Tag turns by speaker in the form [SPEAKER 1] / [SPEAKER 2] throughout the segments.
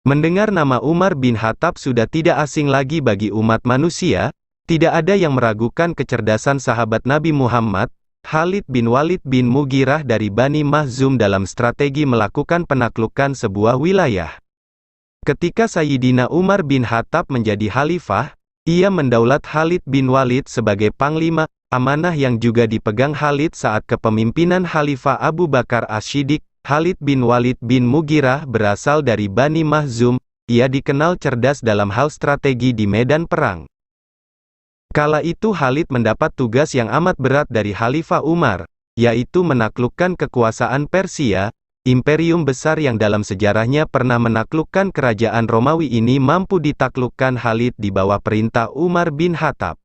[SPEAKER 1] Mendengar nama Umar bin Khattab sudah tidak asing lagi bagi umat manusia, tidak ada yang meragukan kecerdasan sahabat Nabi Muhammad, Khalid bin Walid bin Mughirah dari Bani Makhzum dalam strategi melakukan penaklukan sebuah wilayah. Ketika Sayyidina Umar bin Khattab menjadi khalifah, ia mendaulat Khalid bin Walid sebagai panglima, amanah yang juga dipegang Khalid saat kepemimpinan Khalifah Abu Bakar As-Siddiq. Khalid bin Walid bin Mughirah berasal dari Bani Makhzum, ia dikenal cerdas dalam hal strategi di medan perang. Kala itu Khalid mendapat tugas yang amat berat dari Khalifah Umar, yaitu menaklukkan kekuasaan Persia, imperium besar yang dalam sejarahnya pernah menaklukkan kerajaan Romawi ini mampu ditaklukkan Khalid di bawah perintah Umar bin Khattab.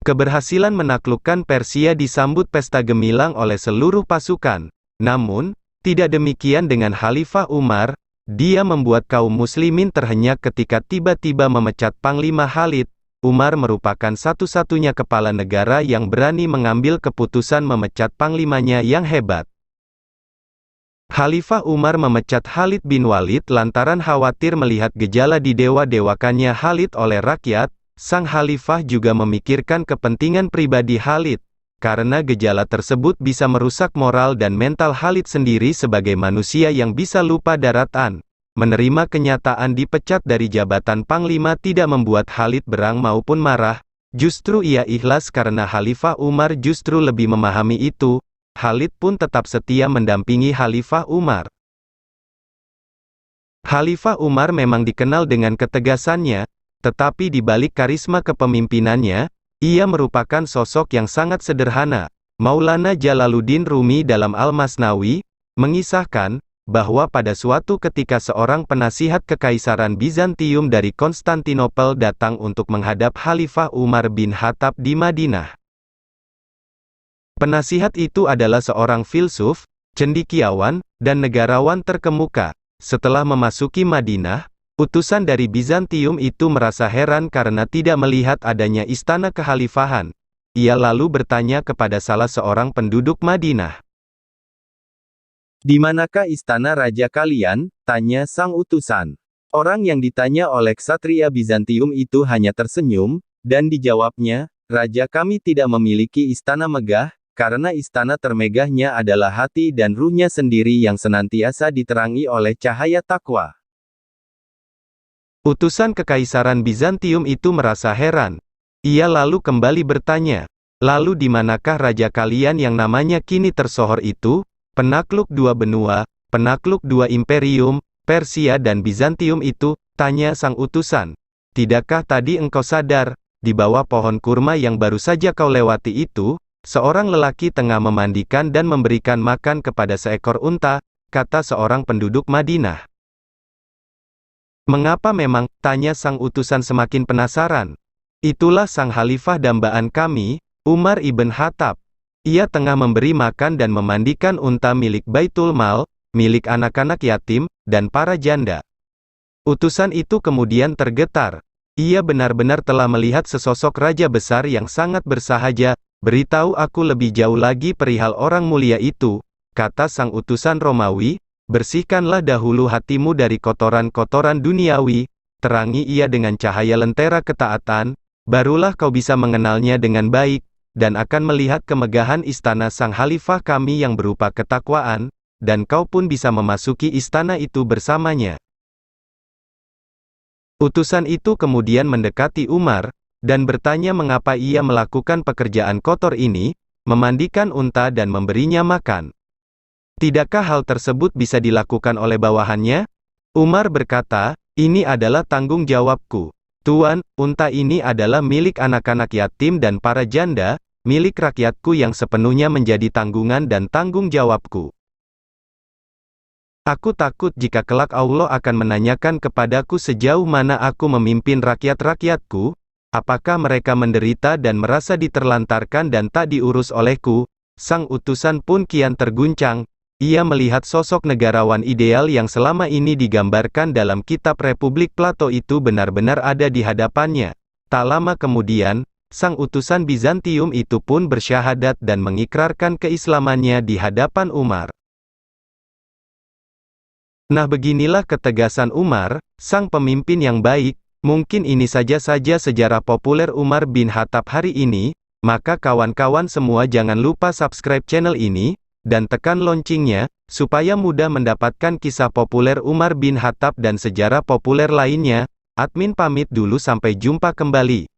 [SPEAKER 1] Keberhasilan menaklukkan Persia disambut pesta gemilang oleh seluruh pasukan. Namun, tidak demikian dengan Khalifah Umar, dia membuat kaum muslimin terhenyak ketika tiba-tiba memecat Panglima Khalid. Umar merupakan satu-satunya kepala negara yang berani mengambil keputusan memecat panglimanya yang hebat. Khalifah Umar memecat Khalid bin Walid lantaran khawatir melihat gejala didewa-dewakannya Khalid oleh rakyat. Sang Khalifah juga memikirkan kepentingan pribadi Khalid, karena gejala tersebut bisa merusak moral dan mental Khalid sendiri sebagai manusia yang bisa lupa daratan. Menerima kenyataan dipecat dari jabatan Panglima tidak membuat Khalid berang maupun marah, justru ia ikhlas karena Khalifah Umar justru lebih memahami itu. Khalid pun tetap setia mendampingi Khalifah Umar. Khalifah Umar memang dikenal dengan ketegasannya, tetapi di balik karisma kepemimpinannya, ia merupakan sosok yang sangat sederhana. Maulana Jalaluddin Rumi dalam Al-Masnawi, mengisahkan, bahwa pada suatu ketika seorang penasihat kekaisaran Bizantium dari Konstantinopel datang untuk menghadap Khalifah Umar bin Khattab di Madinah. Penasihat itu adalah seorang filsuf, cendekiawan, dan negarawan terkemuka. Setelah memasuki Madinah, utusan dari Bizantium itu merasa heran karena tidak melihat adanya istana kekhalifahan. Ia lalu bertanya kepada salah seorang penduduk Madinah. "Di manakah istana raja kalian?" tanya sang utusan. Orang yang ditanya oleh ksatria Bizantium itu hanya tersenyum, dan dijawabnya, "Raja kami tidak memiliki istana megah, karena istana termegahnya adalah hati dan ruhnya sendiri yang senantiasa diterangi oleh cahaya takwa." Utusan kekaisaran Bizantium itu merasa heran. Ia lalu kembali bertanya, "Lalu di manakah raja kalian yang namanya kini tersohor itu, penakluk dua benua, penakluk dua imperium, Persia dan Bizantium itu?" tanya sang utusan. "Tidakkah tadi engkau sadar, di bawah pohon kurma yang baru saja kau lewati itu, seorang lelaki tengah memandikan dan memberikan makan kepada seekor unta?" kata seorang penduduk Madinah. "Mengapa memang?" tanya sang utusan semakin penasaran. "Itulah sang khalifah dambaan kami, Umar ibn Khattab. Ia tengah memberi makan dan memandikan unta milik Baitul Mal, milik anak-anak yatim, dan para janda." Utusan itu kemudian tergetar. Ia benar-benar telah melihat sesosok raja besar yang sangat bersahaja. "Beritahu aku lebih jauh lagi perihal orang mulia itu," kata sang utusan Romawi. "Bersihkanlah dahulu hatimu dari kotoran-kotoran duniawi, terangi ia dengan cahaya lentera ketaatan, barulah kau bisa mengenalnya dengan baik, dan akan melihat kemegahan istana sang khalifah kami yang berupa ketakwaan, dan kau pun bisa memasuki istana itu bersamanya." Utusan itu kemudian mendekati Umar, dan bertanya mengapa ia melakukan pekerjaan kotor ini, memandikan unta dan memberinya makan. "Tidakkah hal tersebut bisa dilakukan oleh bawahannya?" Umar berkata, "Ini adalah tanggung jawabku. Tuan, unta ini adalah milik anak-anak yatim dan para janda, milik rakyatku yang sepenuhnya menjadi tanggungan dan tanggung jawabku. Aku takut jika kelak Allah akan menanyakan kepadaku sejauh mana aku memimpin rakyat-rakyatku, apakah mereka menderita dan merasa diterlantarkan dan tak diurus olehku." Sang utusan pun kian terguncang. Ia melihat sosok negarawan ideal yang selama ini digambarkan dalam kitab Republik Plato itu benar-benar ada di hadapannya. Tak lama kemudian, sang utusan Bizantium itu pun bersyahadat dan mengikrarkan keislamannya di hadapan Umar. Nah, beginilah ketegasan Umar, sang pemimpin yang baik. Mungkin ini saja sejarah populer Umar bin Khattab hari ini. Maka kawan-kawan semua jangan lupa subscribe channel ini, dan tekan loncengnya, supaya mudah mendapatkan kisah populer Umar bin Khattab dan sejarah populer lainnya. Admin pamit dulu, sampai jumpa kembali.